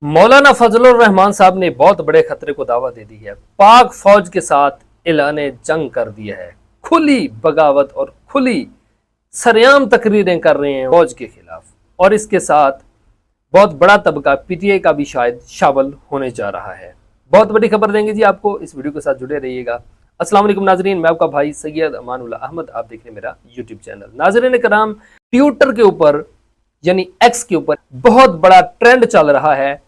मौलाना फजलुर रहमान साहब ने बहुत बड़े खतरे को दावा दे दी है। पाक फौज के साथ ऐलाने जंग कर दिया है। खुली बगावत और खुली सरेआम तकरीरें कर रहे हैं फौज के खिलाफ, और इसके साथ बहुत बड़ा तबका पीटीआई का भी शायद शामिल होने जा रहा है। बहुत बड़ी खबर देंगे जी आपको, इस वीडियो के साथ जुड़े रहिएगा। अस्सलाम वालेकुम नाजरीन, मैं आपका भाई सैयद अमानुल्लाह अहमद, आप देख रहे हैं मेरा यूट्यूब चैनल। नाजरीन कराम, ट्विटर के ऊपर यानी एक्स के ऊपर बहुत बड़ा ट्रेंड चल रहा है,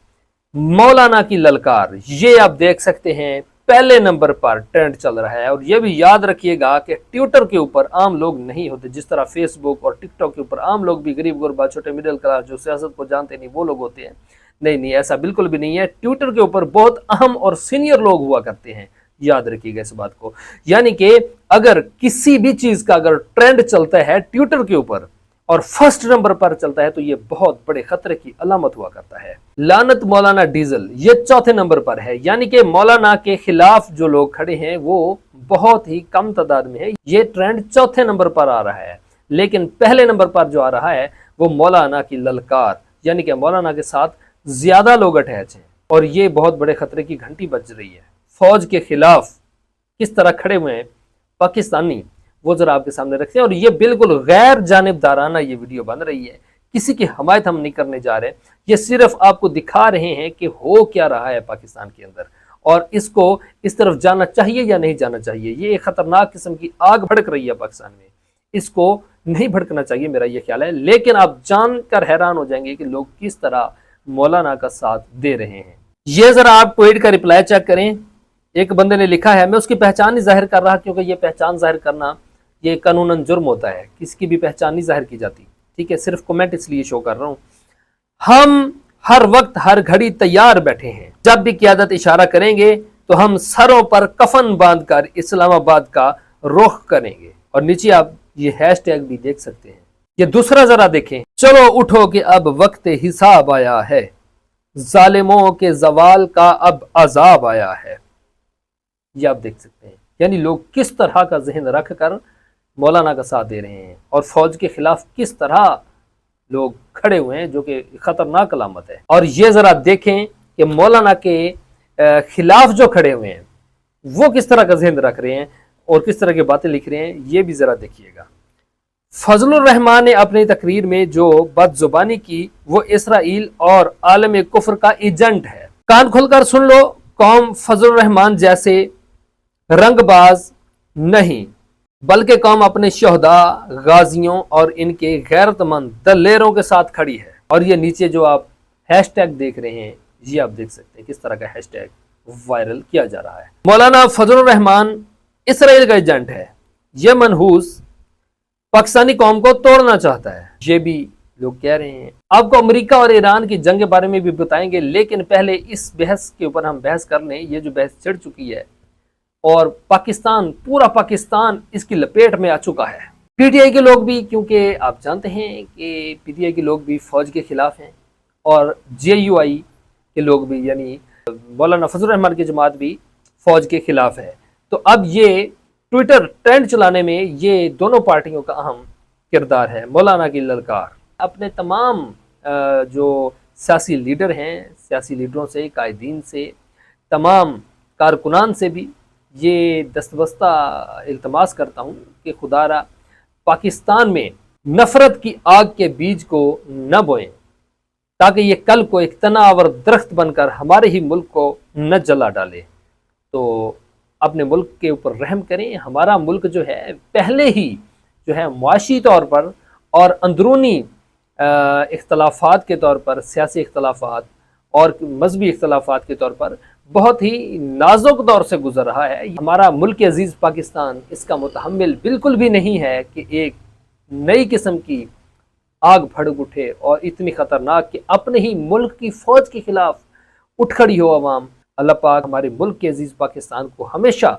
मौलाना की ललकार। ये आप देख सकते हैं पहले नंबर पर ट्रेंड चल रहा है। और ये भी याद रखिएगा कि ट्विटर के ऊपर आम लोग नहीं होते, जिस तरह फेसबुक और टिकटॉक के ऊपर आम लोग भी गरीब गुरबा छोटे मिडिल क्लास जो सियासत को जानते नहीं वो लोग होते हैं। नहीं, ऐसा बिल्कुल भी नहीं है। ट्विटर के ऊपर बहुत अहम और सीनियर लोग हुआ करते हैं, याद रखिएगा इस बात को। यानी कि अगर किसी भी चीज का अगर ट्रेंड चलता है ट्विटर के ऊपर और फर्स्ट नंबर पर चलता है तो ये बहुत बड़े खतरे की अलामत हुआ करता है। लानत मौलाना डीजल ये चौथे नंबर पर है, यानी कि मौलाना के खिलाफ जो लोग खड़े हैं वो बहुत ही कम तादाद में है। ये ट्रेंड चौथे नंबर पर आ रहा है, लेकिन पहले नंबर पर जो आ रहा है वो मौलाना की ललकार, यानी कि मौलाना के साथ ज्यादा लोग अटैच हैं और ये बहुत बड़े खतरे की घंटी बज रही है। फौज के खिलाफ किस तरह खड़े हुए हैं पाकिस्तानी, वो जरा आपके सामने रखते हैं। और ये बिल्कुल गैर जानिबदाराना ये वीडियो बन रही है, किसी की हमायत हम नहीं करने जा रहे। ये सिर्फ आपको दिखा रहे हैं कि हो क्या रहा है पाकिस्तान के अंदर और इसको इस तरफ जाना चाहिए या नहीं जाना चाहिए। ये एक खतरनाक किस्म की आग भड़क रही है पाकिस्तान में, इसको नहीं भड़कना चाहिए, मेरा ये ख्याल है। लेकिन आप जानकर हैरान हो जाएंगे कि लोग किस तरह मौलाना का साथ दे रहे हैं। ये जरा आप ट्वीट का रिप्लाई चेक करें। एक बंदे ने लिखा है, मैं उसकी पहचान नहीं जाहिर कर रहा क्योंकि ये पहचान जाहिर करना ये कानूनन जुर्म होता है, किसी की भी पहचान नहीं जाहिर की जाती, ठीक है। सिर्फ कमेंट इसलिए शो कर रहा हूं। हम हर वक्त हर घड़ी तैयार बैठे हैं, जब भी क़यादत इशारा करेंगे तो हम सरों पर कफन बांधकर इस्लामाबाद का रुख करेंगे। और नीचे आप ये हैशटैग भी देख सकते हैं। ये दूसरा जरा देखें, चलो उठो कि अब वक्त हिसाब आया है, जालिमों के जवाल का अब अजाब आया है। ये आप देख सकते हैं, यानी लोग किस तरह का जहन रख कर मौलाना का साथ दे रहे हैं और फौज के खिलाफ किस तरह लोग खड़े हुए हैं, जो कि खतरनाक अलामत है। और ये जरा देखें कि मौलाना के खिलाफ जो खड़े हुए हैं वो किस तरह का जहन रख रहे हैं और किस तरह की बातें लिख रहे हैं, ये भी जरा देखिएगा। फजलुर रहमान ने अपनी तकरीर में जो बदजुबानी की वो इसराइल और आलम कुफर का एजेंट है। कान खुलकर सुन लो, कौम फजलुर रहमान जैसे रंगबाज नहीं, बल्कि कौम अपने शहदा, गाजियों और इनके गैरतमंद दलेरों के साथ खड़ी है। और ये नीचे जो आप हैशटैग देख रहे हैं, ये आप देख सकते हैं किस तरह का हैशटैग वायरल किया जा रहा है। मौलाना फजलुर रहमान इसराइल का एजेंट है, ये मनहूस पाकिस्तानी कौम को तोड़ना चाहता है, ये भी लोग कह रहे हैं। आपको अमेरिका और ईरान की जंग के बारे में भी बताएंगे, लेकिन पहले इस बहस के ऊपर हम बहस कर लें। ये जो बहस छिड़ चुकी है और पाकिस्तान, पूरा पाकिस्तान इसकी लपेट में आ चुका है। पीटीआई के लोग भी, क्योंकि आप जानते हैं कि पीटीआई के लोग भी फौज के खिलाफ हैं और जेयूआई के लोग भी, यानी मौलाना फजलुर रहमान की जमात भी फौज के खिलाफ है। तो अब ये ट्विटर ट्रेंड चलाने में ये दोनों पार्टियों का अहम किरदार है। मौलाना की ललकार अपने तमाम जो सियासी लीडर हैं, सियासी लीडरों से, कायदीन से, तमाम कारकुनान से भी ये दस्तबस्ता इल्तमास करता हूँ कि खुदारा पाकिस्तान में नफरत की आग के बीज को न बोएं, ताकि ये कल को एक तनावर दरख्त बनकर हमारे ही मुल्क को न जला डाले। तो अपने मुल्क के ऊपर रहम करें। हमारा मुल्क जो है पहले ही जो है मुआशी तौर पर और अंदरूनी इख्तलाफात के तौर पर, सियासी इख्तलाफात और मजहबी इख्तलाफात के तौर पर बहुत ही नाजुक दौर से गुजर रहा है। हमारा मुल्क अजीज़ पाकिस्तान इसका मुतहम्मिल बिल्कुल भी नहीं है कि एक नई किस्म की आग भड़क उठे और इतनी ख़तरनाक कि अपने ही मुल्क की फ़ौज के ख़िलाफ़ उठ खड़ी हो अवाम। अल्लाह पाक हमारे मुल्क के अजीज़ पाकिस्तान को हमेशा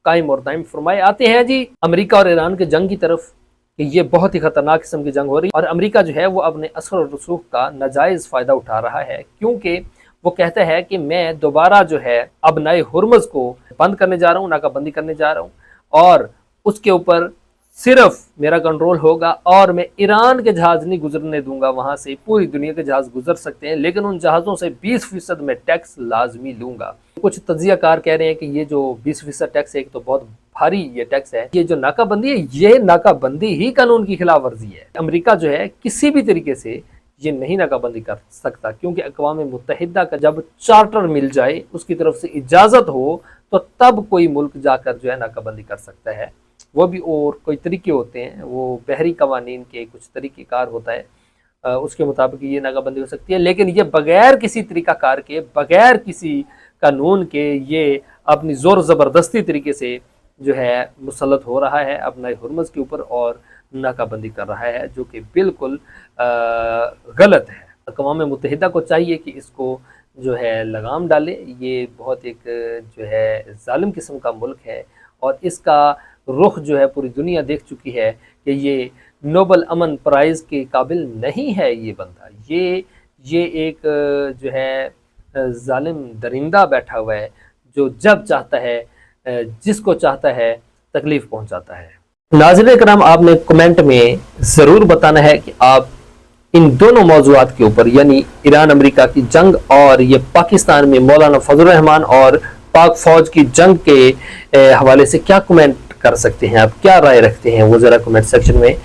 कायम और दायम फरमाए। आते हैं जी अमेरिका और ईरान के जंग की तरफ, कि ये बहुत ही ख़तरनाक किस्म की जंग हो रही है और अमेरिका जो है वो अपने असर और रसूख का नाजायज़ फ़ायदा उठा रहा है, क्योंकि वो कहता है कि मैं दोबारा जो है अब नए हुरमज़ को बंद करने जा रहा हूँ, नाकाबंदी करने जा रहा हूँ और उसके ऊपर सिर्फ मेरा कंट्रोल होगा और मैं ईरान के जहाज नहीं गुजरने दूंगा वहां से, पूरी दुनिया के जहाज गुजर सकते हैं लेकिन उन जहाज़ों से 20% में टैक्स लाजमी लूंगा। कुछ तज्जियाकार कह रहे हैं कि ये जो 20% टैक्स है, एक तो बहुत भारी ये टैक्स है, ये जो नाकाबंदी है ये नाकाबंदी ही कानून की खिलाफ वर्जी है। अमेरिका जो है किसी भी तरीके से ये नहीं नाकाबंदी कर सकता, क्योंकि अक़वाम मुत्तहिदा का जब चार्टर मिल जाए, उसकी तरफ से इजाज़त हो, तो तब कोई मुल्क जाकर जो है नाकाबंदी कर सकता है। वो भी और कोई तरीके होते हैं, वो बहरी कवानीन के कुछ तरीक़ेकार होता है, उसके मुताबिक ये नाकाबंदी हो सकती है। लेकिन ये बग़ैर किसी तरीक़ाकार के, बग़ैर किसी कानून के, ये अपनी ज़ोर ज़बरदस्ती तरीके से जो है मुसल्लत हो रहा है अपना हुर्मज़ के ऊपर और नाकाबंदी कर रहा है, जो कि बिल्कुल गलत है। अक़वाम मुत्तहिदा को चाहिए कि इसको जो है लगाम डाले। ये बहुत एक जो है ज़ालिम किस्म का मुल्क है और इसका रुख जो है पूरी दुनिया देख चुकी है कि ये नोबल अमन प्राइज़ के काबिल नहीं है ये बंदा। ये एक जो है ज़ालिम दरिंदा बैठा हुआ है जो जब चाहता है, जिसको चाहता है तकलीफ़ पहुंचाता है। नाज़रीन कराम, आपने कमेंट में ज़रूर बताना है कि आप इन दोनों मौज़ूआत के ऊपर, यानी ईरान अमेरिका की जंग और ये पाकिस्तान में मौलाना फजल रहमान और पाक फ़ौज की जंग के हवाले से क्या कमेंट कर सकते हैं, आप क्या राय रखते हैं, वो ज़रा कमेंट सेक्शन में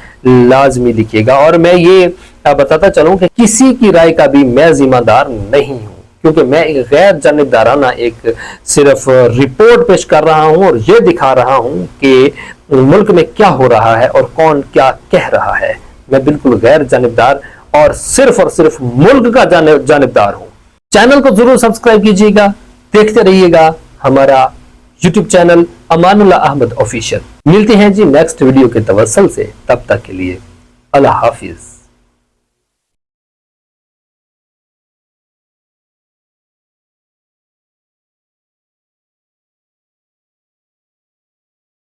लाजमी लिखिएगा। और मैं ये बताता चलूँ कि किसी की राय का भी मैं ज़िम्मेदार नहीं हूँ, क्योंकि मैं एक गैर जानिबदाराना एक सिर्फ रिपोर्ट पेश कर रहा हूँ और ये दिखा रहा हूँ कि मुल्क में क्या हो रहा है और कौन क्या कह रहा है। मैं बिल्कुल गैर जानिबदार और सिर्फ मुल्क का जानिबदार हूँ। चैनल को जरूर सब्सक्राइब कीजिएगा, देखते रहिएगा हमारा YouTube channel Amanullah Ahmad official. मिलते हैं जी नेक्स्ट वीडियो के तवस्सुल से, तब तक के लिए अल्लाह हाफिज।